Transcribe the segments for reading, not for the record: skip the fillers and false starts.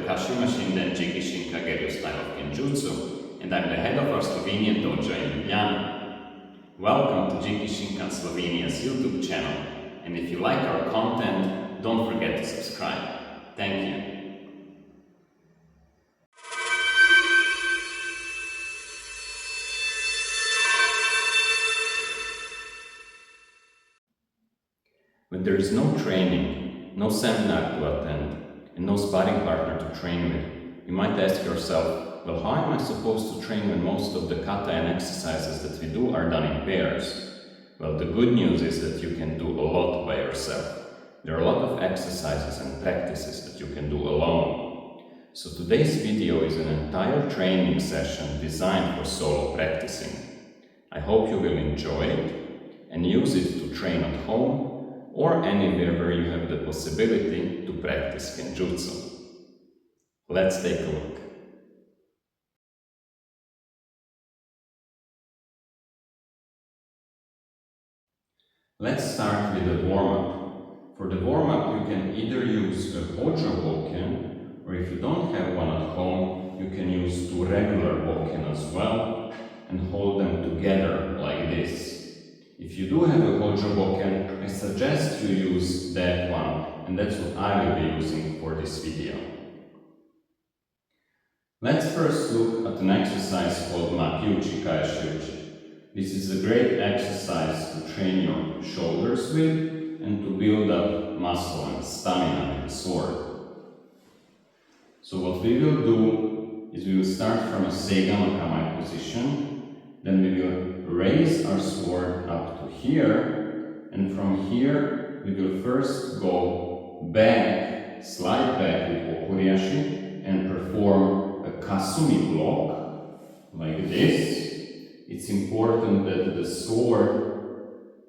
Kashima Shinden Jikishin Kage style of kenjutsu, and I'm the head of our Slovenian dojo in Ljubljana. Welcome to Jikishin Kage Slovenia's YouTube channel, and if you like our content, don't forget to subscribe. Thank you. When there is no training, no seminar to attend, and no sparring partner to train with, you might ask yourself, well, how am I supposed to train when most of the kata and exercises that we do are done in pairs? Well, the good news is that you can do a lot by yourself. There are a lot of exercises and practices that you can do alone. So today's video is an entire training session designed for solo practicing. I hope you will enjoy it and use it to train at home or anywhere where you have the possibility to practice kenjutsu. Let's take a look. Let's start with a warm-up. For the warm-up, you can either use a hojo bokken, or if you don't have one at home, you can use two regular bokken as well and hold them together like this. If you do have a hojo bokken, I suggest you use that one, and that's what I will be using for this video. Let's first look at an exercise called Uchikomi. This is a great exercise to train your shoulders with and to build up muscle and stamina with the sword. So what we will do is we will start from a seiga no kamae position, then we will raise our sword up to here, and from here we will first go back, slide back with okuriashi and perform a kasumi block like this. It's important that the sword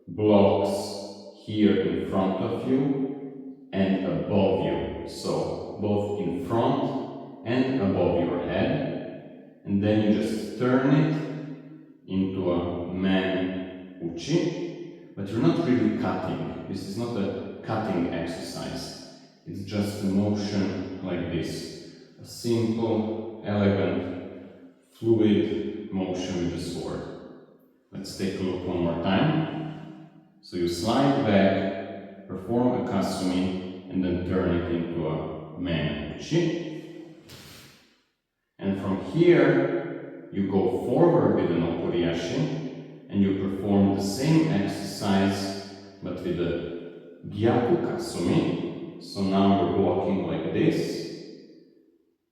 blocks here in front of you and above you, so both in front and above your head, and then you just turn it into a man uchi, but you're not really cutting. This is not a cutting exercise. It's just a motion like this. A simple, elegant, fluid motion with the sword. Let's take a look one more time. So you slide back, perform a kasumi, and then turn it into a man uchi. And from here, you go forward with an okuriashi and you perform the same exercise but with a gyaku kasumi. So now you're blocking like this,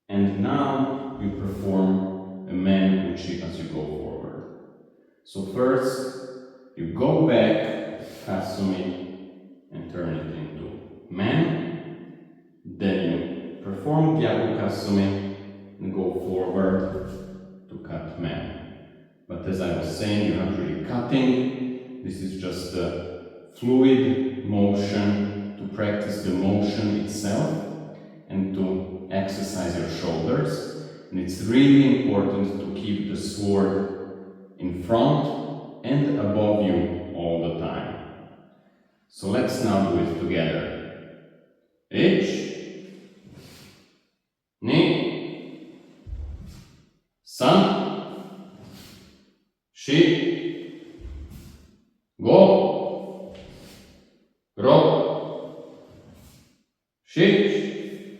and now you perform a man uchi as you go forward. So first you go back, kasumi, and turn it into man, then you perform gyaku kasumi and go forward to cut man. But as I was saying, you're not really cutting. This is just a fluid motion to practice the motion itself and to exercise your shoulders. And it's really important to keep the sword in front and above you all the time. So let's now do it together. Ichi, ni, san, shi, go, ro, shich,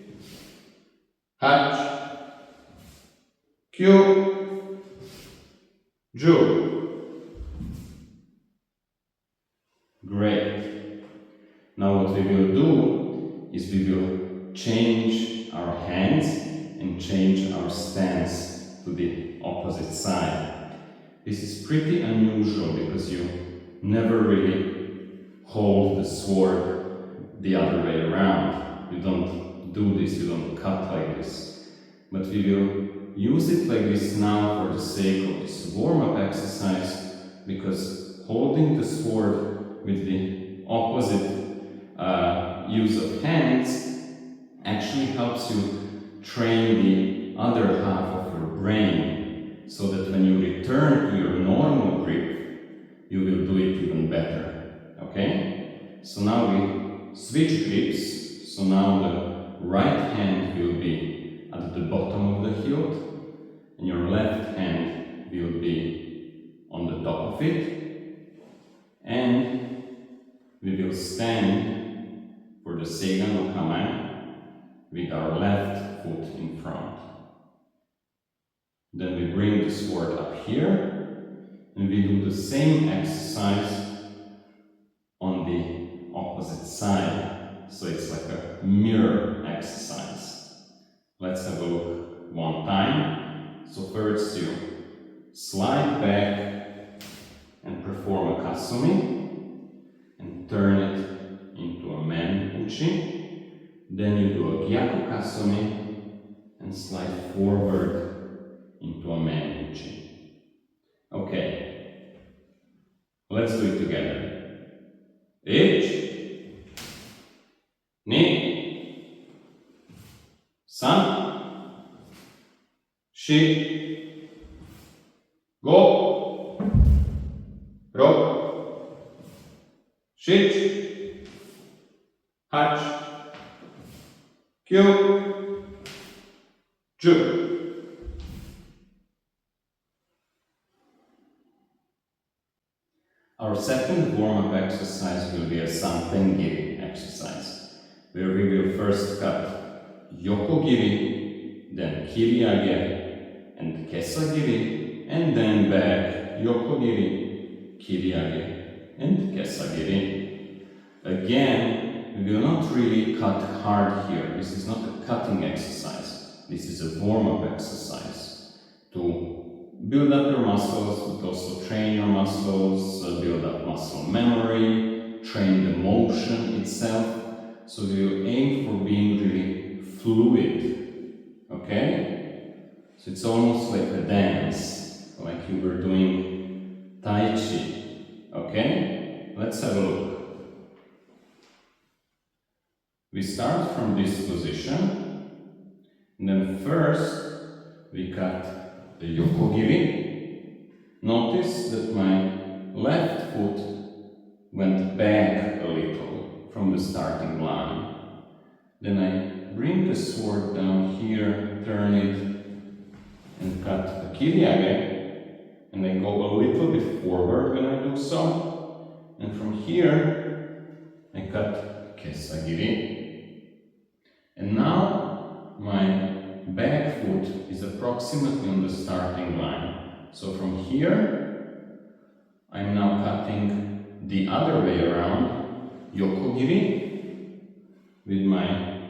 hach, kyu, ju. Great. Now what we will do is we will change our hands and change our stance to the opposite side. This is pretty unusual because you never really hold the sword the other way around. You don't do this, you don't cut like this. But we will use it like this now for the sake of this warm-up exercise, because holding the sword with the opposite use of hands actually helps you train the other half of your brain, so that when you return to your normal grip, you will do it even better. Okay? So now we switch grips. So now the right hand will be of it, and we will stand for the Seigan no Kame with our left foot in front. Then we bring the sword up here, and we do the same exercise on the opposite side. So it's like a mirror exercise. Let's have a look one time. So first you slide back and perform a kasumi and turn it into a man uchi. Then you do a gyaku kasumi and slide forward into a man uchi. Okay, let's do it together. Ichi, ni, san, shi, go, roku, shich, hach, kyu, ju. Our second warm-up exercise will be a Santengiri exercise, where we will first cut Yokogiri, then Kiriage and Kesagiri, and then back Yokogiri, Kiriage and Kesagiri. Again, we will not really cut hard here. This is not a cutting exercise. This is a warm-up exercise to build up your muscles, but also train your muscles, build up muscle memory, train the motion itself. So you aim for being really fluid, okay? So it's almost like a dance, like you were doing Tai Chi, okay? Let's have a look. We start from this position, and then first we cut the Yokogiri. Notice that my left foot went back a little from the starting line. Then I bring the sword down here, turn it, and cut a Kiriage, and I go a little bit forward when I do so. And from here, I cut Kesagiri. And now my back foot is approximately on the starting line. So from here, I'm now cutting the other way around, Yokogiri, with my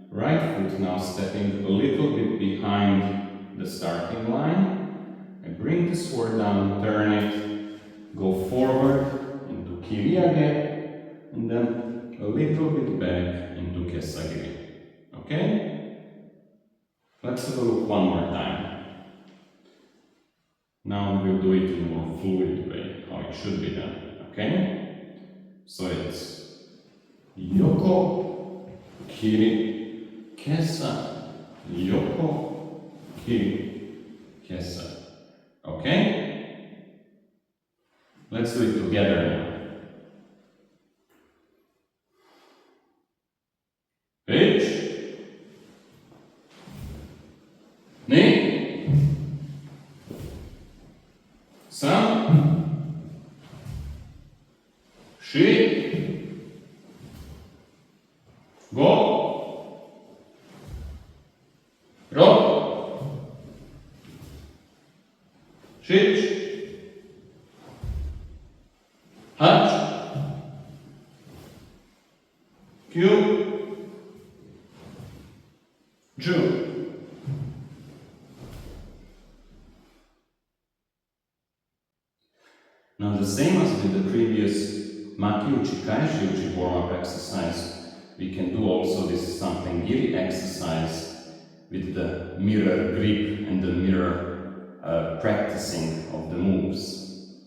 right foot now stepping a little bit behind the starting line. I bring the sword down, turn it, go forward into Kiriage, and then a little bit back into Kesagiri. Okay? Let's have a look one more time. Now we'll do it in a more fluid way, how it should be done, okay? So it's Yoko, Kiri, Kesa, Yoko, Kiri, Kesa. Okay? Let's do it together now. Ichi, ni, san, shi, go, roku, shich, hach, kyu, ju. Now the same as with the previous Maki Uchi Kaishi Uchi warm-up exercise, we can do also this Santengiri exercise with the mirror grip and the mirror practicing of the moves.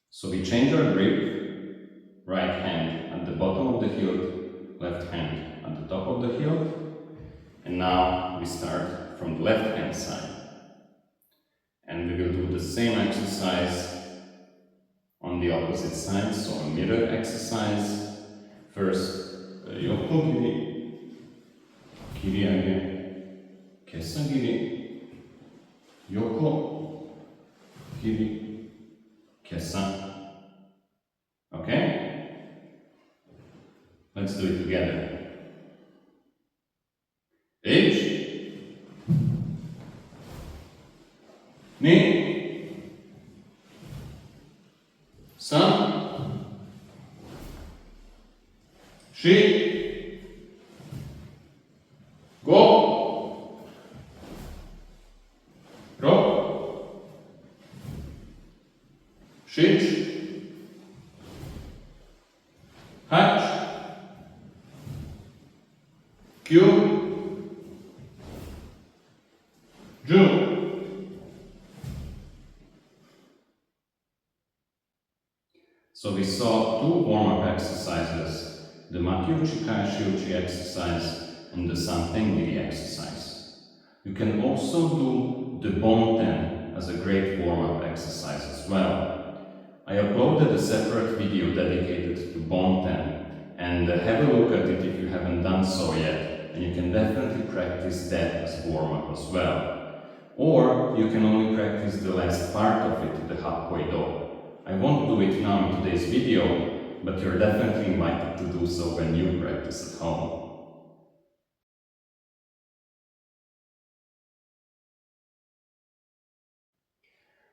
So we change our grip, right hand at the bottom of the hilt, left hand at the top of the hilt, and now we start from the left hand side. And we will do the same exercise on the opposite side, so a mirror exercise. First, Yokogiri, Kiriage, Kesagiri, Yoko, Kiri, Kesa. Okay? Let's do it together. Ich, ni, san, shi, go, ro, shich, hach, kyu, ju. So we saw two warm-up exercises, the Makyuchi Kaishiuchi exercise and the Santengiri exercise. You can also do the Bonten as a great warm-up exercise as well. I uploaded a separate video dedicated to Bonten, and have a look at it if you haven't done so yet, and you can definitely practice that as warm-up as well. Or you can only practice the last part of it, the Happoido. I won't do it now in today's video, but you're definitely invited to do so when you practice at home.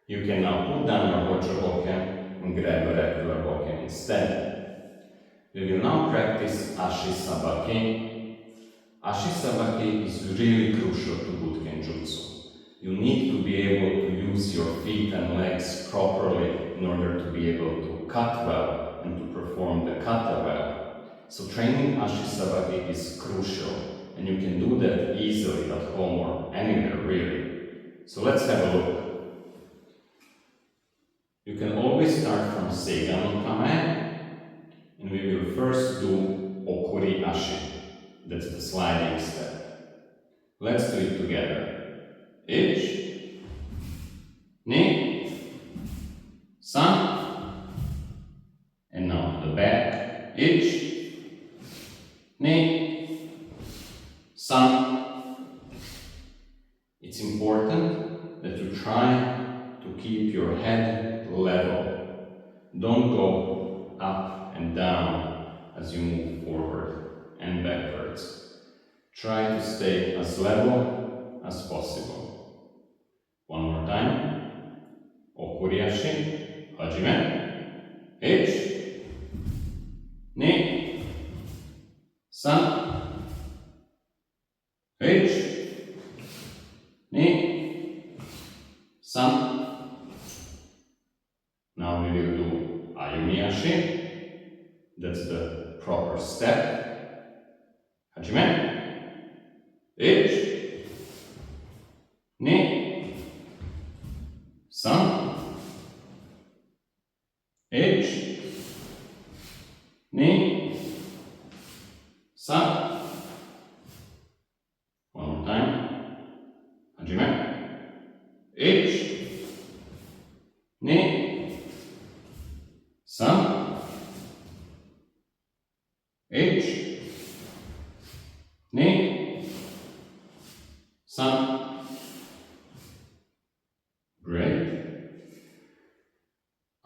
You can now put down your Hocho Bokken and grab a regular Bokken instead. We will now practice Ashi sabaki. Ashi sabaki is really crucial to good kenjutsu. You need to be able to use your feet and legs properly in order to be able to cut well and to perform the kata well. So training Ashi sabaki is crucial, and you can do that easily at home or anywhere really. So let's have a look. You can always start from Seiga no Kame, and we will first do Okuri Ashi. That's the sliding step. Let's do it together. Ich, ni, san, and now to the back. Ich, ni, san. It's important that you try to keep your head level. Don't go up and down as you move forward and backwards. Try to stay as level as possible. One more time. Okuri Ashi. Hajime. Ich. Ni. San. Ich. Ni. San. Now we will do Ayumi Ashi. That's the proper step. Hajime. Ich. Ni. San, ich, ni, san. One more time. Hajime. Ich, ni, san, ich, ni, san. Great.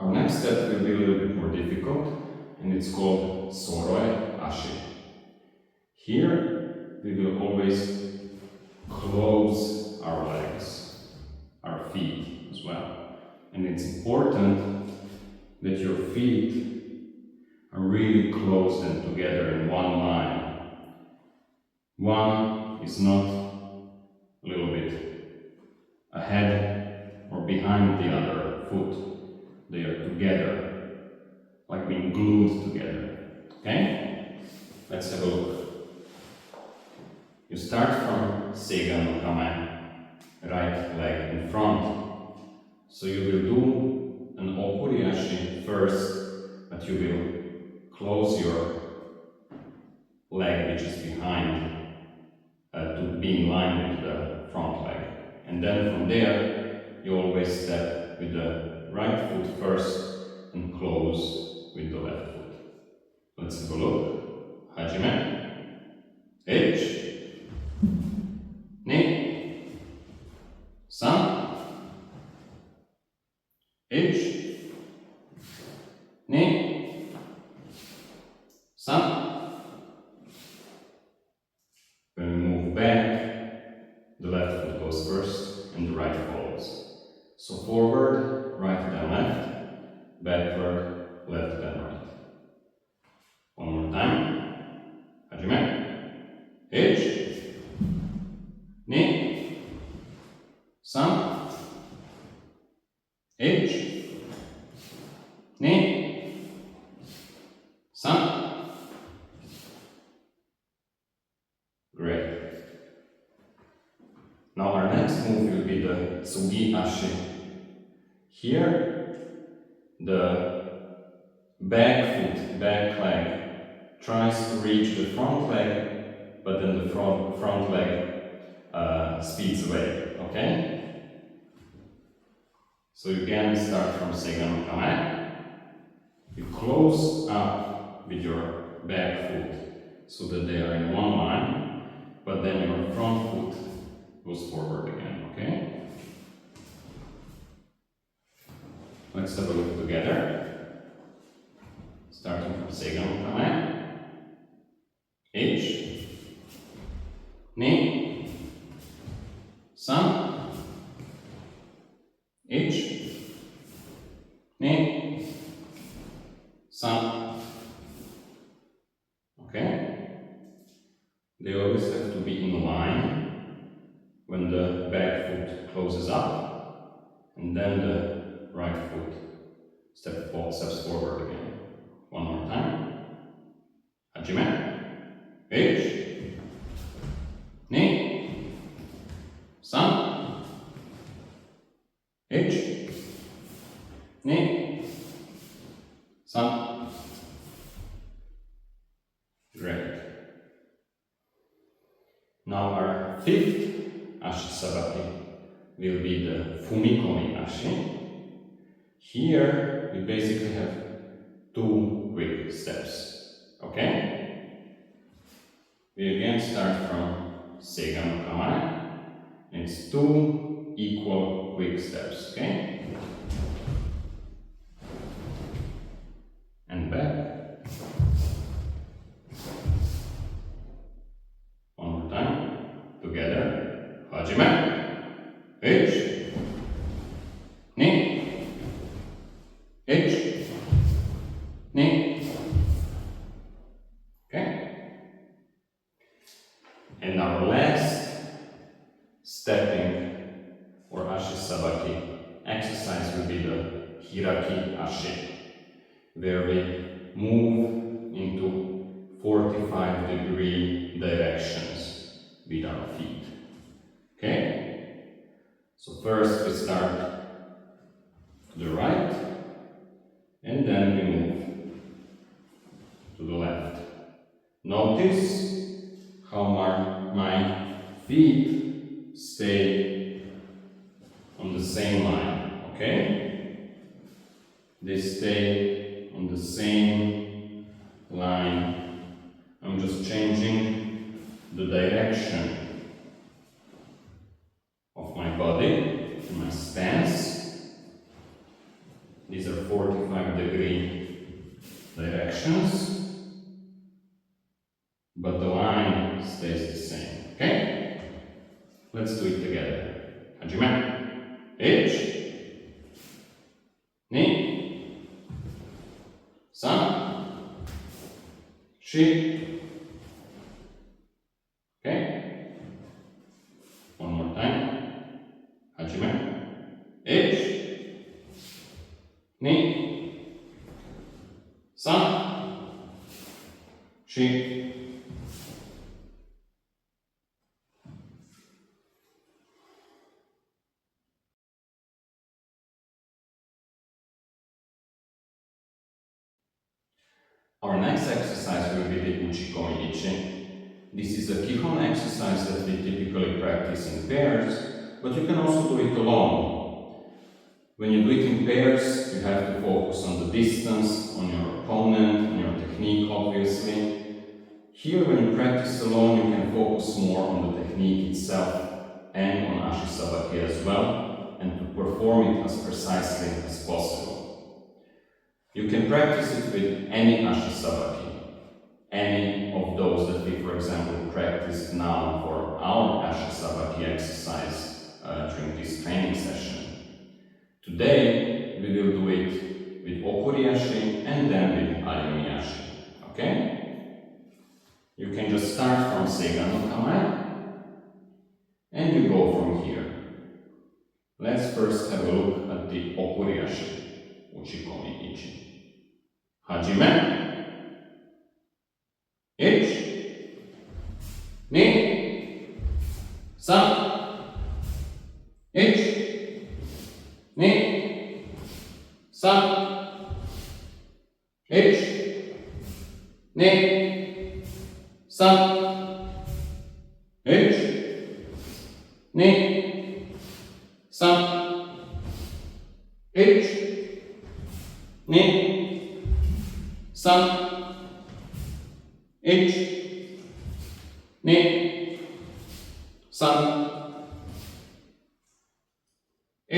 Our next step will be a little bit more difficult, and it's called Soroi Ashi. Here, we will always close our legs, our feet as well. And it's important that your feet are really close and together in one line. One is not a little bit ahead or behind the other foot. They are together, like being glued together. Okay? Let's have a look. You start from Seiga no Kame, right leg in front. So you will do an Okuri Ashi first, but you will close your leg which is behind to be in line with the front leg. And then from there, you always step with the right foot first and close with the left foot. Let's have a look. Hajime. Ich. Ni. San. Ich. goes first and the right follows. So forward, right then left, backward, left then right. One more time. Hajime. Ichi. Ni. San. Ichi. Ni. San. Great. Now our next move will be the Tsugi Ashi. Here, the back foot, back leg, tries to reach the front leg, but then the front leg speeds away, okay? So again, start from Seigan no Kame. You close up with your back foot so that they are in one line, but then your front foot goes forward again, okay? Let's have a look together. Starting from Seigan no Kame. Ichi. Ni. San. Ichi. Ni. San. Okay? They always have to be in line when the back foot closes up, and then the right foot steps forward again. One more time. Hajime. Ichi. Ni. San. Ichi. Ni. San. Great. Now our fifth Ashi sabaki will be the Fumikomi Ashi. Here we basically have two quick steps, okay? We again start from Seigan no Kame. It's two equal quick steps, okay? And back. One more time. Together. Hajime. Ichi. Ni. Ichi. Ni. Okay? And our last stepping or Ashi sabaki exercise will be the Hiraki Ashi, where we move into 45-degree directions with our feet. Okay? So first we start to the right, and then we move to the left. Notice how my feet stay on the same line, okay? They stay on the same line. I'm just changing the direction of my body, my stance. These are 45-degree directions, but the line stays the same, okay? Let's do it together. Hajime. Ichi. Ni. San. Shi. Okay? One more time. Hajime. Ichi. Ni. San. Shi. Our next exercise will be the Uchikomi ichi. This is a Kihon exercise that we typically practice in pairs, but you can also do it alone. When you do it in pairs, you have to focus on the distance, on your opponent, on your technique, obviously. Here, when you practice alone, you can focus more on the technique itself and on Ashi sabaki as well, and to perform it as precisely as possible. You can practice it with any Ashi sabaki, any of those that we, for example, practiced now for our Ashi sabaki exercise. Seigan no Kamae, and you go from here. Let's first have a look at the Okuriashi, Uchikomi ichi. Hajime, ichi, ni, san, ichi, ni, san, ichi, ni, san, ichi, ni, san, ichi, ni, san, ichi, ni, san,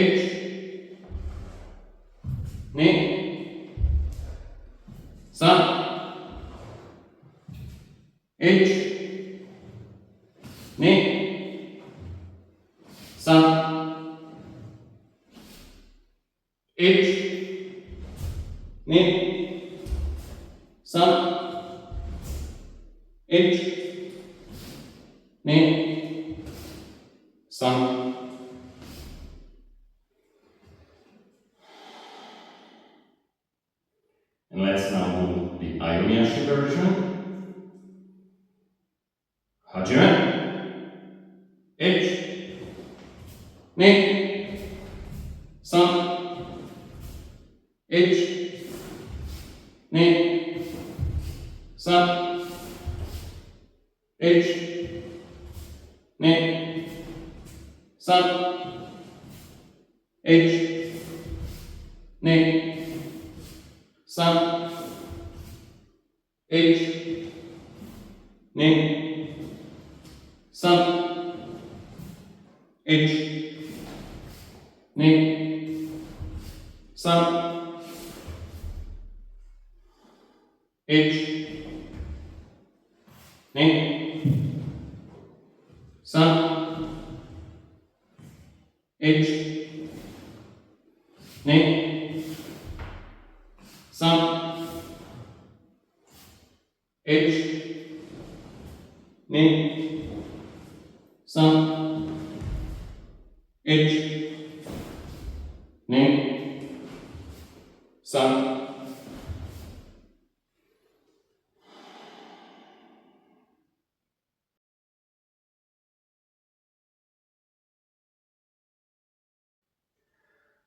ichi, ni, san, ichi, ni, san, ichi, ni, san, ichi, ni, san. And let's now do the Ayumiyashi version. Hajime, ichi, ni, san, ichi, ni, san, ichi, ni, san, ichi, ni, san, ichi, ni, san, ichi, ni, san, ichi, ni, san, ichi, ni, san, ichi, ni, san, ichi, ni, san.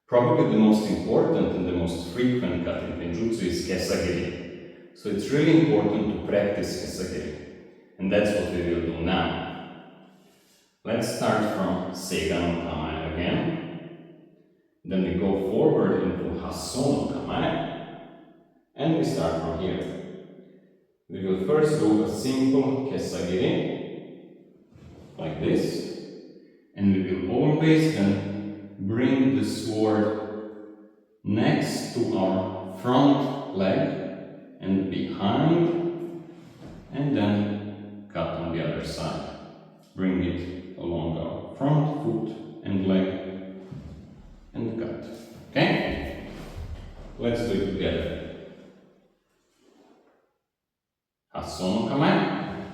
Probably the most important and the most frequent cut in kenjutsu is Kesagiri. So it's really important to practice Kesagiri. And that's what we will do now. Let's start from Seigan no Kamae again. Then we go forward into Hasso no Kamae. And we start from here. We will first do a simple Kesagiri, like this. And we will always then bring the sword next to our front leg and behind, and then cut on the other side. Bring it along our front foot and leg and cut. Okay? Let's do it together. Hasso no Kamae,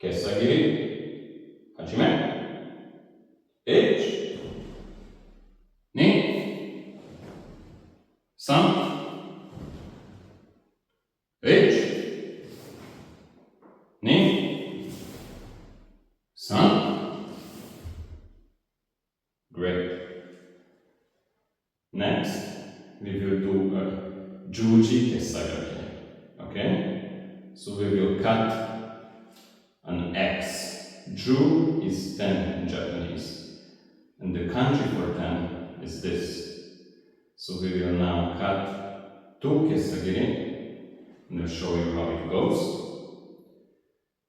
Kesagiri, Hajime, ichi, ni, san, ichi, ni, san. Great. Next, we will do a Juji Kesagiri. Okay? So we will cut an X. Ju is 10 in Japanese. And the kanji for 10 is this. So we will now cut 2 Kesagiri, and I'll show you how it goes.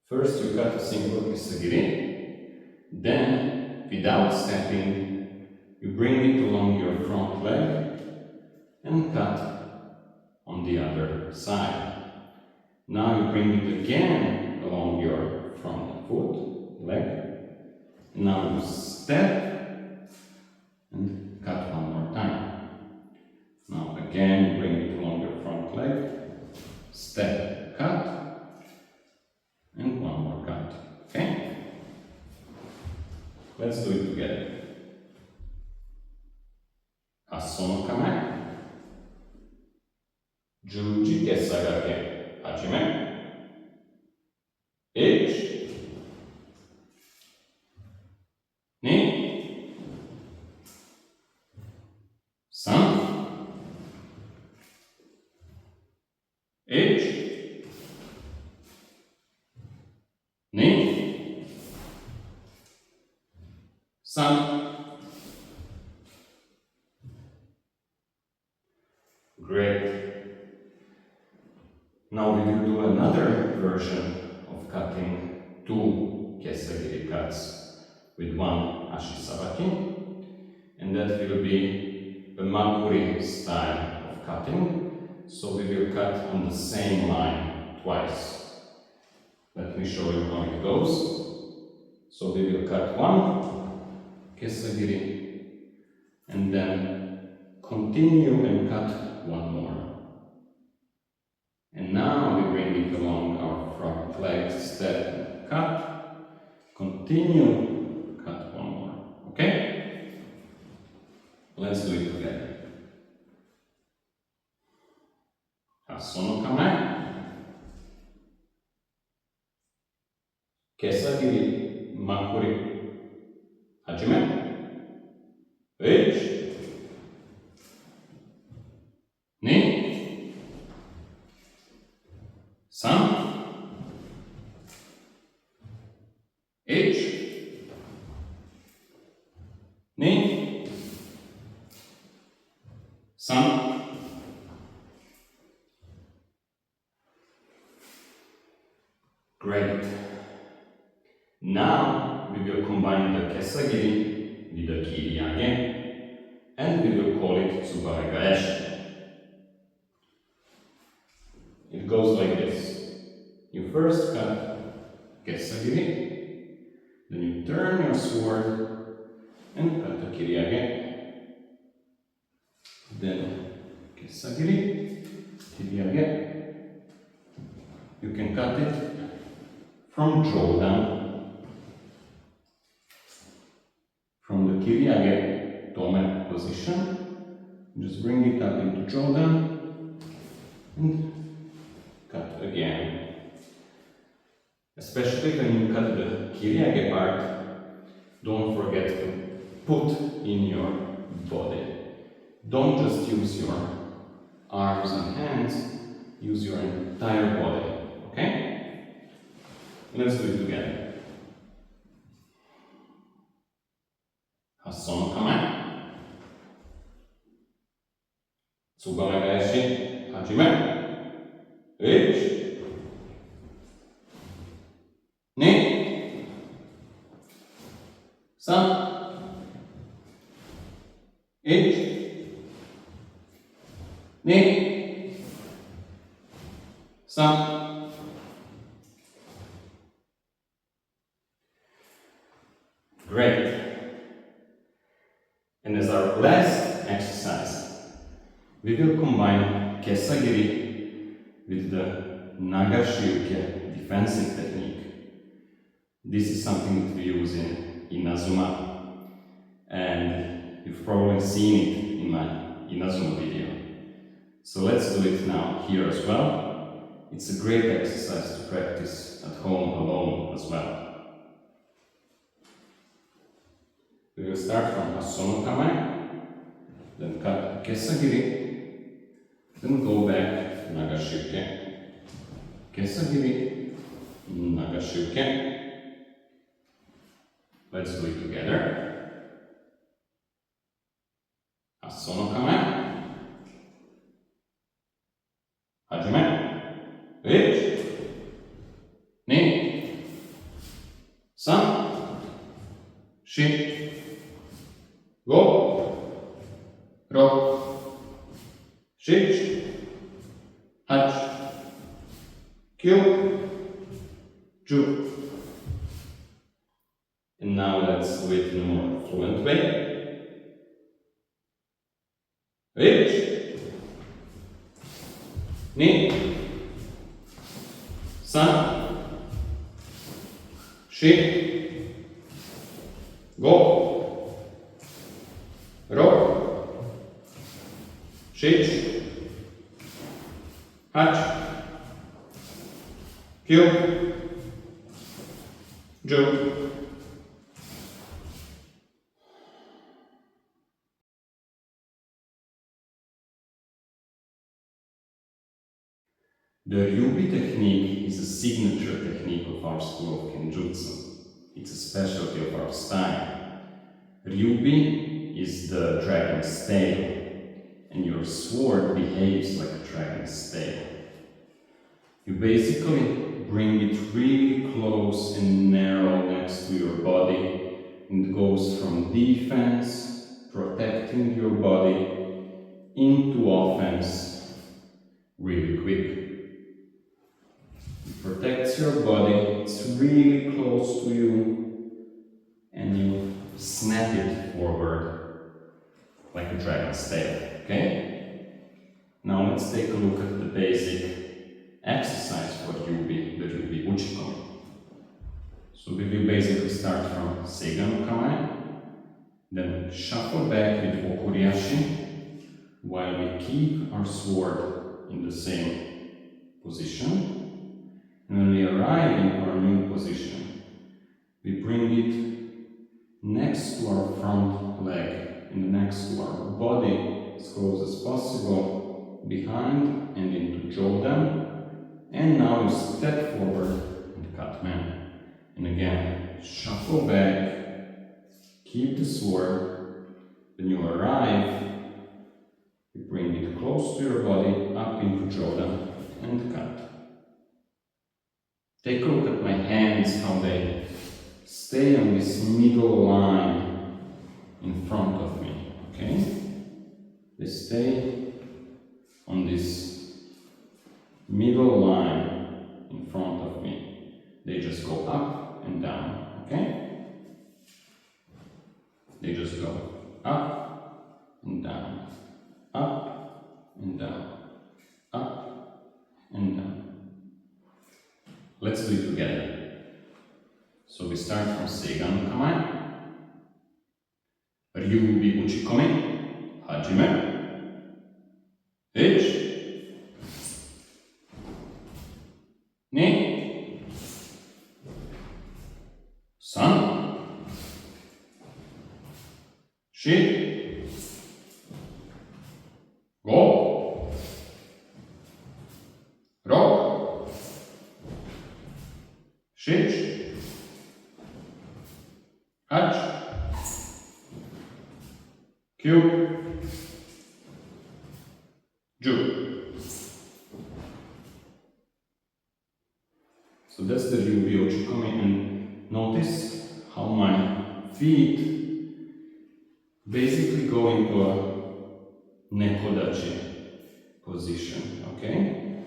First you cut a single Kesagiri, then without stepping, you bring it along your front leg and cut on the other side. Now you bring it again along your front foot, leg. Now you step and cut one more time. Now again bring it along your front leg, step, cut, and Let's do it together. Asono kame. Juji kesagake. Hajime. Ich. Ni. San. Ich. Ni. San. Great. Now we will do another version of cutting two Kesagiri cuts with one Ashi sabaki, and that will be the Makuri style of cutting. So we will cut on the same line twice. Let me show you how it goes. So we will cut one Kesagiri and then continue and cut one more. And now we bring it along our front leg, step, cut, continue, cut one more. Okay? Let's do it together. Asono kame. Kesagiri, Makuri. Hajime. Ich. Ni. San. Ich. Ni. San. Great. Now we will combine the Kesagiri with the Kiriage and we will call it Tsubaregaeshi. It goes like this. You first cut Kesagiri, then you turn your sword and cut the Kiriage. Then Kesagiri, Kiriage. You can cut it from drawdown, from the Kiriage Tome position. Just bring it up into drawdown and cut again. Especially when you cut the Kiriage part, don't forget to put in your body. Don't just use your arms and hands, use your entire body, okay? Let's do it together. Asono kame. Tsubaregaeshi. Hajime. Ich. Ni. San. Ich. Ni. San. Great. And as our last exercise, we will combine Kesagiri with the Nagashiuke defensive technique. This is something that we use in Inazuma, and you've probably seen it in my Inazuma video. So let's do it now here as well. It's a great exercise to practice at home alone as well. We will start from Asono kame, then cut Kesagiri, then go back Nagashiuke, Kesagiri, Nagashiuke. Let's do it together. Asono kame, Hajime, Ich, Ni, San, Shi, Go, Ro, Shich, Hach, Kyu, Ju. And now let's do it in a more fluent way. Ich, Ni, San, Shi, Go. Ro. Shich. Hach. Kyu. Ju. The Ryubi technique is a signature technique of our school of kenjutsu. It's a specialty of our style. Ryubi is the dragon's tail, and your sword behaves like a dragon's tail. You basically bring it really close and narrow next to your body, and it goes from defense, protecting your body, into offense really quick. It protects your body, it's really close to you, and you snap it forward like a dragon's tail, okay? Now let's take a look at the basic exercise for Ryubi, the Ryubi Uchikomi. So we will basically start from Seigan Kame, then shuffle back with Okuriashi, while we keep our sword in the same position. And when we arrive in our new position, we bring it next to our front leg and next to our body as close as possible, behind and into Jodan. And now you step forward and cut man. And again, shuffle back, keep the sword. When you arrive, you bring it close to your body, up into Jodan and cut. Take a look at my hands, how they stay on this middle line in front of me, okay? They stay on this middle line in front of me. They just go up and down, okay? They just go up and down, up and down, up and down. Let's do it together. So we start from Seigan Kame, Ryubi Uchikomi, Hajime, ichi, ni, san, shi, go, ro, shich, hach, kyu, ju. So that's the Ryubi Uchikomi, and notice how my feet basically go into a nekodachi position, okay?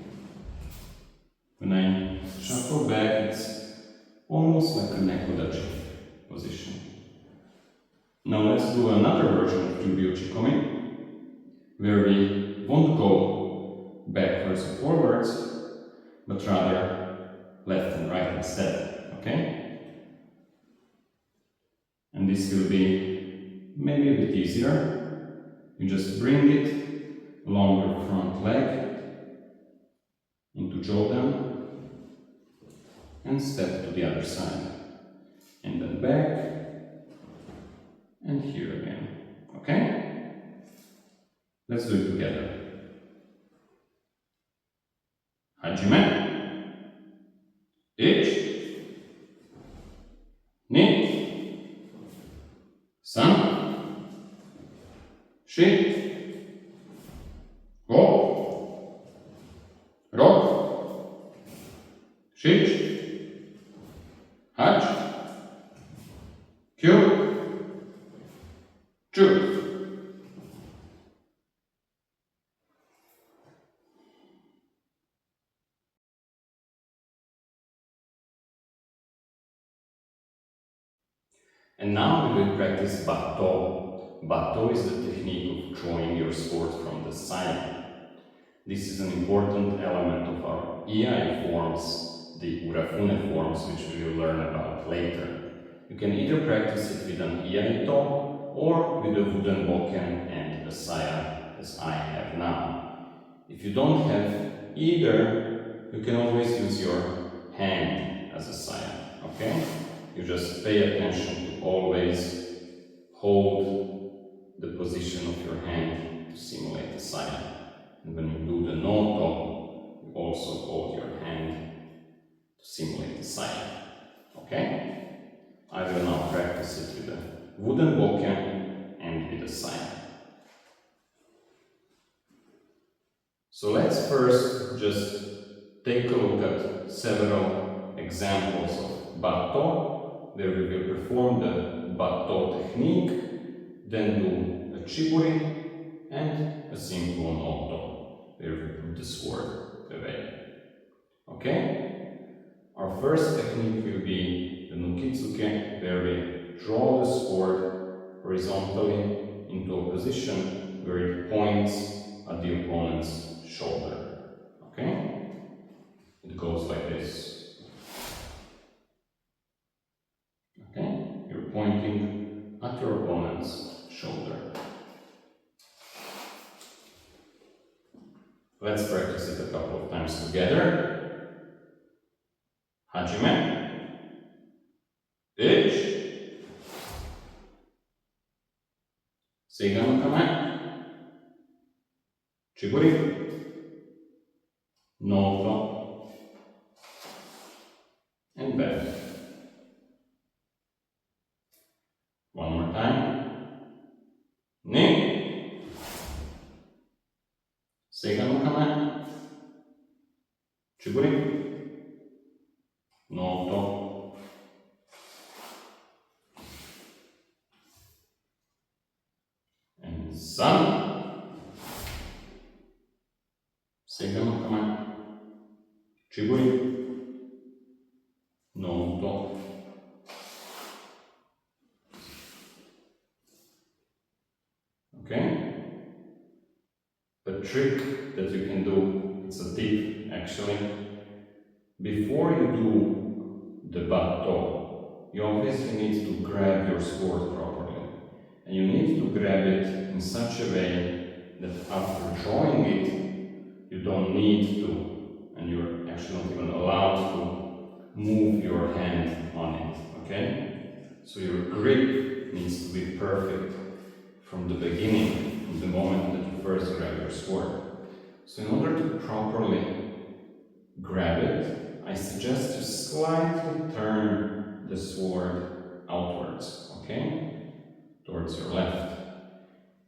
When I shuffle back, it's almost like a nekodachi position. Now let's do another version of Ryubi Uchikomi, where we won't go backwards or forwards, but rather left and right instead, okay? And this will be maybe a bit easier. You just bring it along your front leg into Jodan and step to the other side. And then back and here again, okay? Let's do it together. Hajime, ichi, ni, san, shi, go, ro, shich, hach, kyu, ju. And now we will practice Batto. Batto is the technique of drawing your sword from the side. This is an important element of our iai forms, the urafune forms, which we will learn about later. You can either practice it with an iaito or with a wooden bokken and a saya, as I have now. If you don't have either, you can always use your hand as a saya, okay? You just pay attention to always hold the position of your hand to simulate the saya. And when you do the noto, you also hold your hand to simulate the saya, okay? I will now practice it with a wooden bokken and with a saya. So let's first just take a look at several examples of Batto, where we will perform the Batto technique, then do a chiburi and a simple noto, where we put the sword away. Okay? Our first technique will be the nukitsuke, where we draw the sword horizontally into a position where it points at the opponent's shoulder. Okay? It goes like this. Okay? You're pointing at your opponent's shoulder. Let's practice it a couple of times together. Hajime. Ich. Seiga no kame. Chiburi. Noto. And back. One more time. Ni. Seiga no kame. Chiburi. Noto. And san. Seiga no kame. Chiburi. Noto. Okay? A trick that you can do, it's a tip actually. Before you do the batto, you obviously need to grab your sword properly. And you need to grab it in such a way that after drawing it, you don't need to, and you're actually not even allowed to move your hand on it, okay? So your grip needs to be perfect from the beginning, from the moment that you first grab your sword. So in order to properly grab it, I suggest you slightly turn the sword outwards, okay? Towards your left.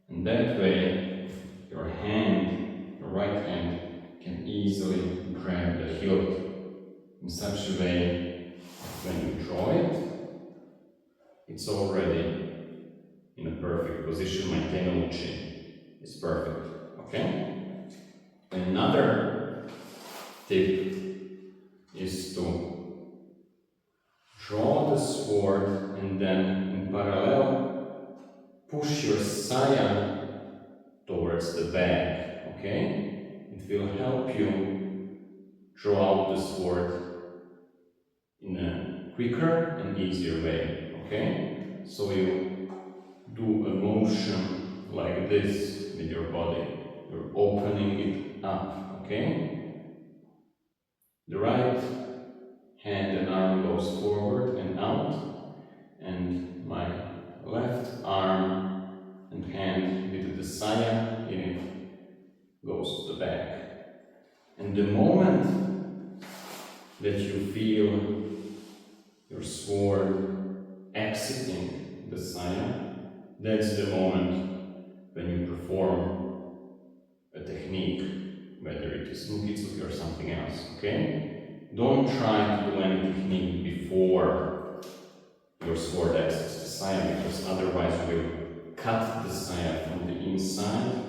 And that way, your hand, your right hand, can easily grab the hilt in such a way when you draw it, it's already in a perfect position. My kenjutsu is perfect, okay? Another tip is to draw the sword and then in parallel push your saya towards the back, okay? It will help you draw out the sword in a quicker and easier way, okay? So you do a motion like this with your body. You're opening it up, okay? The right hand and arm goes forward and out, and my left arm and hand with the saya in it goes to the back. And the moment that you feel your sword exiting the saya, that's the moment when you perform a technique, whether it is nukitsuki or something else, okay? Don't try to do any technique before your sword exits the saya, because otherwise you will cut the saya from the inside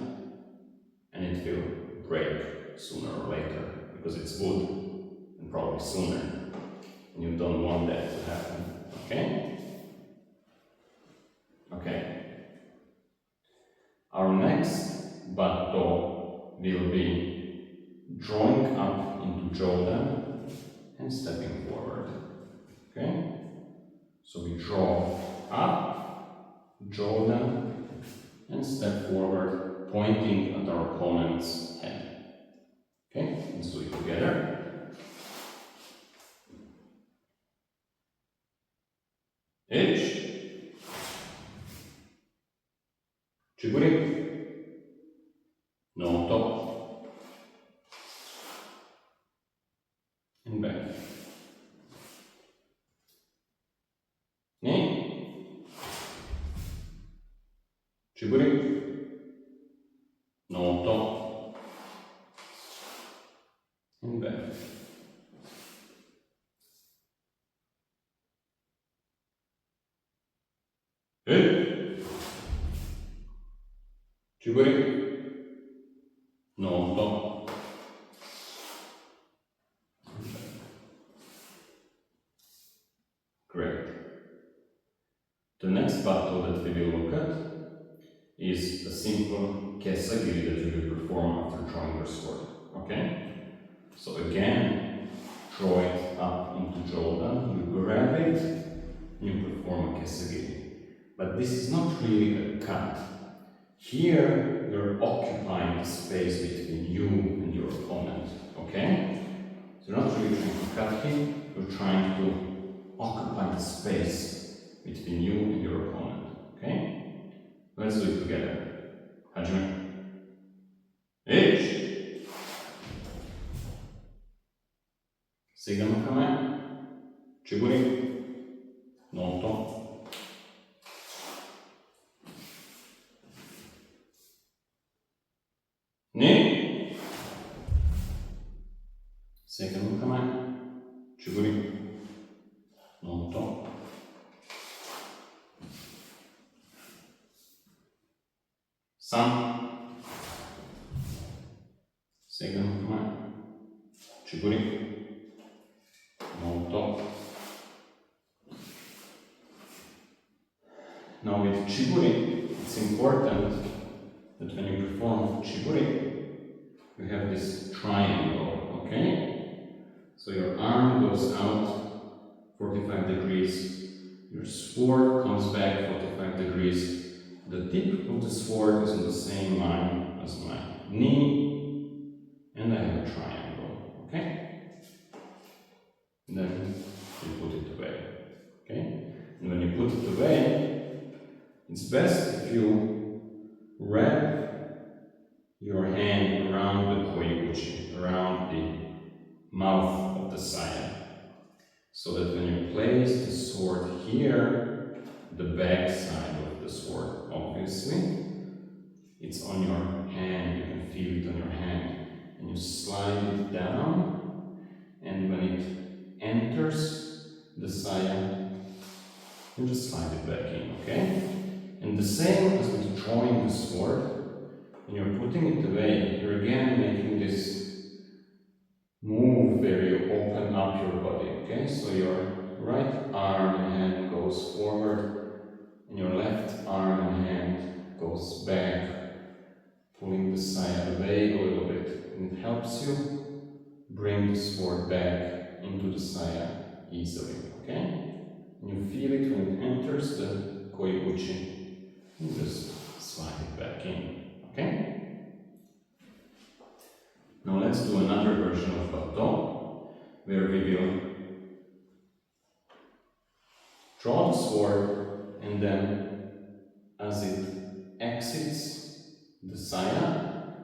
and it will break sooner or later, because it's wood, and probably sooner, and you don't want that to happen, okay? Okay. Our next batto will be drawing up into jodan and stepping forward, okay? So we draw up, draw down, and step forward, pointing at our opponent's head. Okay, let's do it together. Ichi, Chiguri, Noto, and back. Ni, Chiguri, Noto, and back. Chiguri, Noto, great. The next battle that we will look at is a simple Kesagiri that you will perform after drawing your sword. Okay? So again, draw it up into Jodan, you grab it, and you perform a Kesagiri. But this is not really a cut. Here, you're occupying the space between you and your opponent. Okay? So you're not really trying to cut him, you're trying to occupy the space between you and your opponent. Okay? Let's do it together. Hajime. Ichi. Sigama kame. Chiguri. Noto. Ni. Sigama kame. Chiguri. Noto. San. Second kame. Chiguri. Noto. Now with Chiguri, it's important that when you perform Chiguri, you have this triangle, okay? So your arm goes out 45 degrees, your sword comes back 45 degrees, the tip of the sword is on the same line as my knee, and I have a triangle, okay? And then you put it away, okay? And when you put it away, it's best if you wrap your hand around the koiguchi, around the mouth of the saya, so that when you place the sword here, the back side of the sword, obviously, it's on your hand, you can feel it on your hand, and you slide it down, and when it enters the saya, you just slide it back in, okay? And the same as with drawing the sword, when you're putting it away, you're again making this move where you open up your body, okay? So your right arm and hand goes forward, and your left arm and hand goes back, pulling the saya away a little bit. And it helps you bring the sword back into the saya easily, okay? And you feel it when it enters the koiguchi. You just slide it back in, okay? Now let's do another version of Batto, where we will draw the sword, and then as it exits the saya,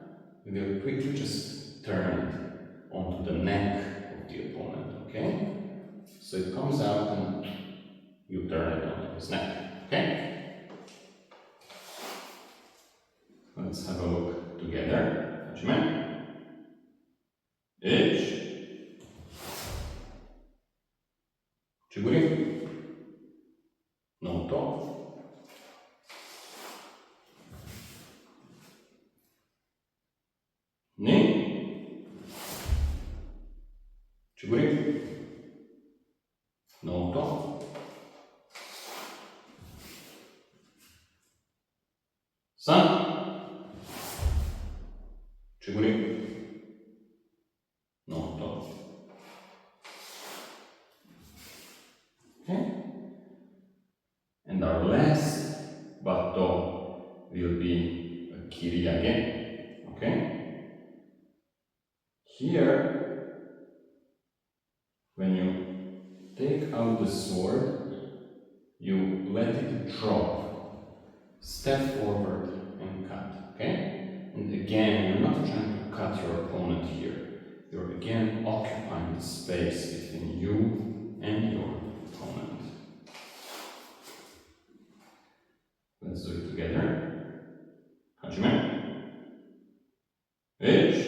we will quickly just turn it onto the neck of the opponent, okay? So it comes out and you turn it onto his neck, okay? Let's have a look together. Hajime. Ichi. Chiguri. Noto. Ni. Chiguri. Noto. San. Chiguri. Noto. Okay? And our last Batto will be a Kiriage. Okay? Here, when you take out the sword, you let it drop, step forward and cut. Okay? And again, you're not trying to cut your opponent here. You're again occupying the space between you and your opponent. Let's do it together. Hajime. Ichi.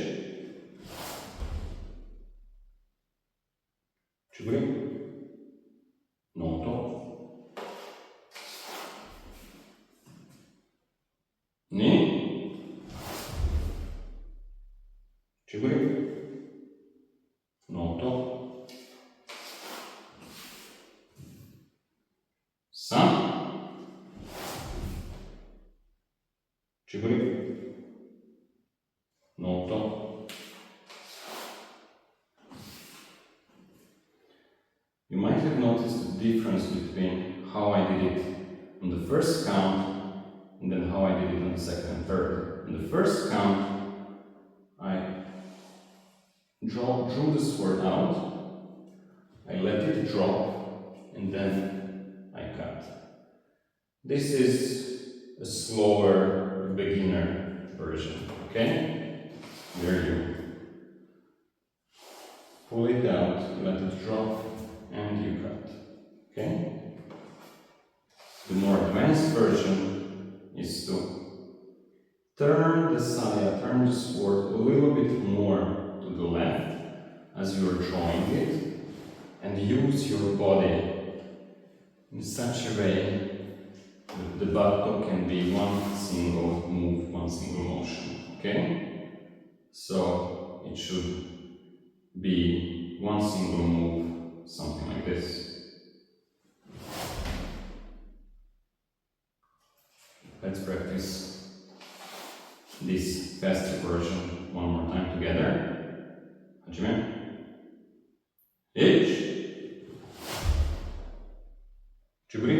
Chiguri. Noto. Ni. Chiguri. Noto. San. Chiguri. Noto. You might have noticed the difference between how I did it on the first count and then how I did it on the second and third. On the first count, I drew the sword out, I let it drop, and then I cut. This is a slower beginner version, okay? There you pull it out, let it drop, and you cut, okay? The more advanced version is to turn the saya, turn the sword a little bit more to the left as you are drawing it, and use your body in such a way that the batto can be one single move, one single motion, okay? So it should be one single move, something like this. Let's practice this faster version one more time together. Hajime. Ichi. Chiguri.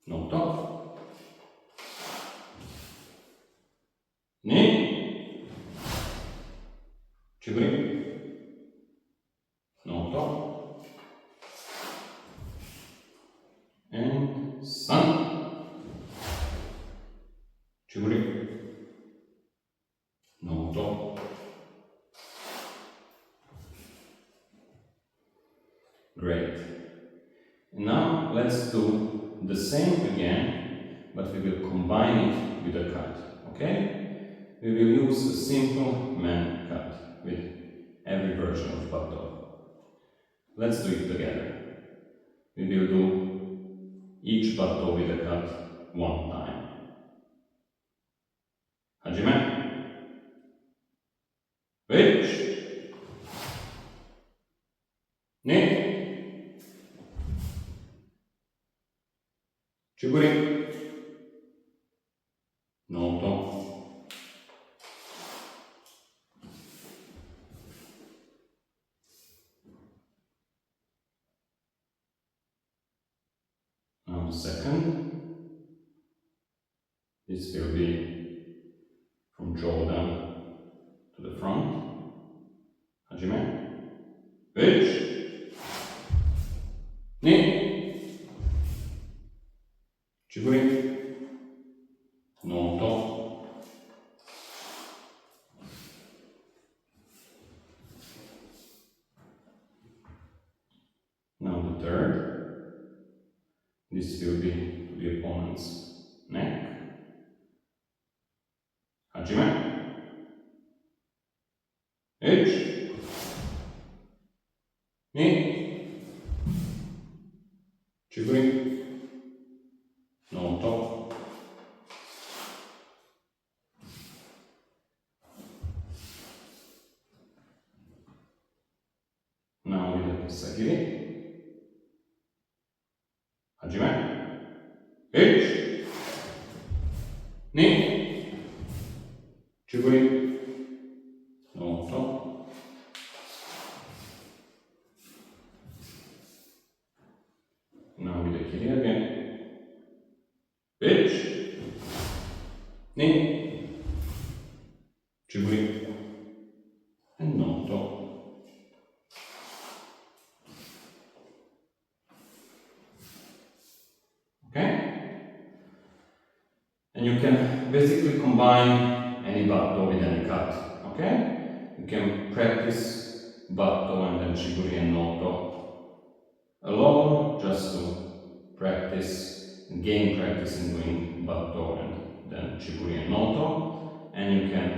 Noto. Ni. Chiguri. Noto. And san. Chiguri. Noto. Great. And now let's do the same again, but we will combine it with a cut, okay? We will use a simple man cut with every version of Batto. Let's do it together. We will do each Batto with a cut one time. Hajime. Ichi. Ni. Chiguri. Noto. Now the second. This will be from jaw down to the front. Hajime. Ichi. Ni. Chiguri. Noto. Now the third. This will be to the opponent's neck. Hajime. Ichi. Ni. Chiguri. Noto. Now with the Kesagiri. Hajime. Ichi. Ni. Chiguri. Noto. Now with the Kiri again. Ni, Uchikomi, and Noto. Okay? And you can basically combine any Batto with any cut. Okay? You can practice Batto and then Uchikomi and Noto alone, just to practice, gain practice in doing Batto and then Uchikomi and Noto. And you can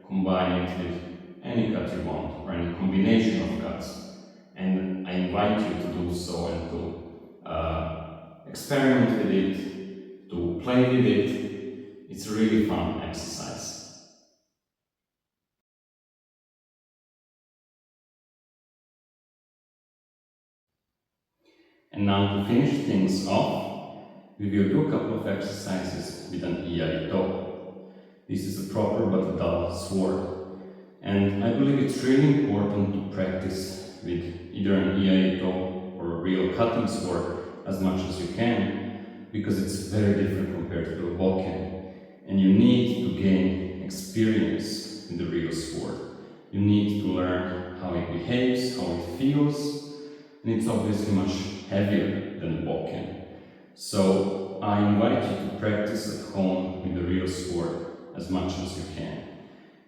combine it with any cut you want, or any combination of cuts. And I invite you to do so and to experiment with it, to play with it. It's a really fun exercise. And now to finish things off, we will do a couple of exercises with an iai. This is a proper but dull sword. And I believe it's really important to practice with either an iai or a real cutting sword as much as you can, because it's very different compared to a bokken. And you need to gain experience with the real sword. You need to learn how it behaves, how it feels, and it's obviously much heavier than a bokken. So I invite you to practice at home with the real sword as much as you can.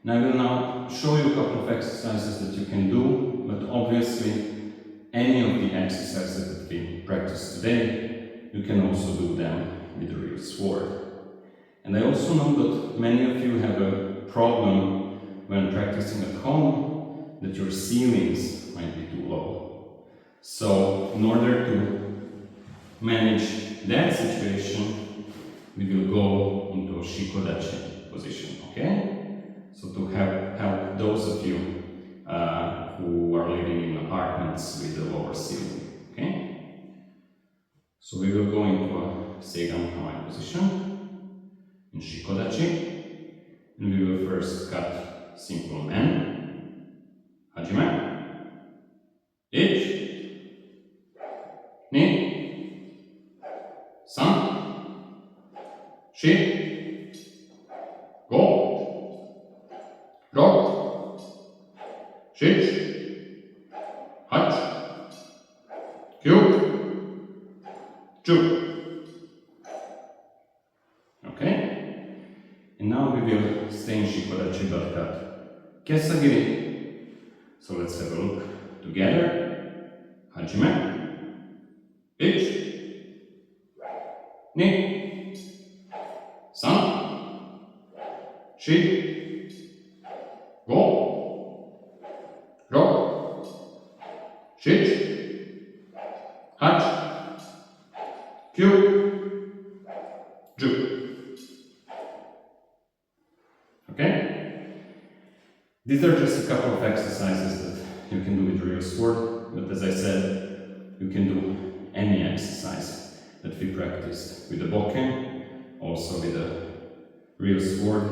And I will now show you a couple of exercises that you can do, but obviously any of the exercises that we practice today, you can also do them with the real sword. And I also know that many of you have a problem when practicing at home, that your ceilings might be too low. So in order to manage that situation, we will go into a shikodachi position, okay? So to help those of you who are living in apartments with a lower ceiling, okay? So we will go into a Seigan Kamae position in shikodachi, and we will first cut simple N, hajime, ichi, ni, san, shi, go, rock, shich, hach, kyu, chu. Okay? And now we will stay in shikodachi but cut Kesagiri. So let's have a look together. Hajime, ichi, ni, san, shi, go, rock, shich, hach, kyu, ju. Okay? These are just a couple of exercises that you can do with the real sword, but as I said, you can do any exercise that we practiced with the bokken, also with a real sword,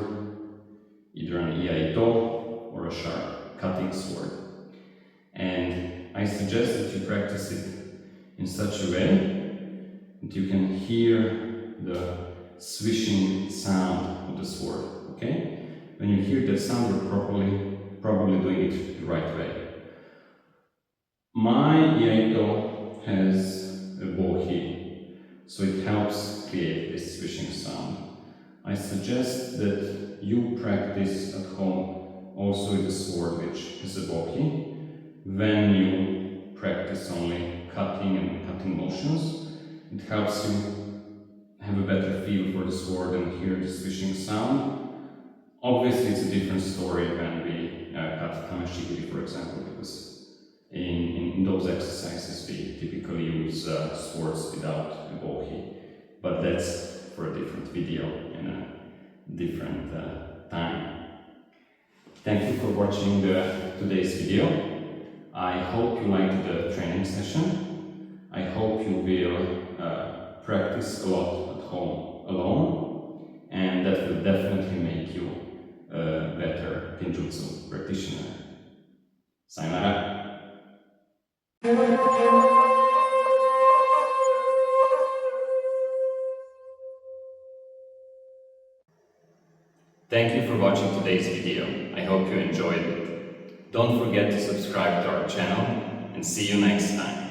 either an iai or a sharp cutting sword. And I suggest that you practice it in such a way that you can hear the swishing sound of the sword, okay? When you hear that sound, you're probably doing it the right way. My iai has a bohi, so it helps create this swishing sound. I suggest that you practice at home also with a sword which is a bohi. When you practice only cutting and cutting motions, it helps you have a better feel for the sword and hear the swishing sound. Obviously, it's a different story when we cut Kamashigiri, for example, because in those exercises we typically use swords without a bohi. But that's for a different video in a different time. Thank you for watching today's video. I hope you liked the training session. I hope you will practice a lot at home alone, and that will definitely make you a better kenjutsu practitioner. Sayonara. Thank you for watching today's video. I hope you enjoyed it. Don't forget to subscribe to our channel and see you next time.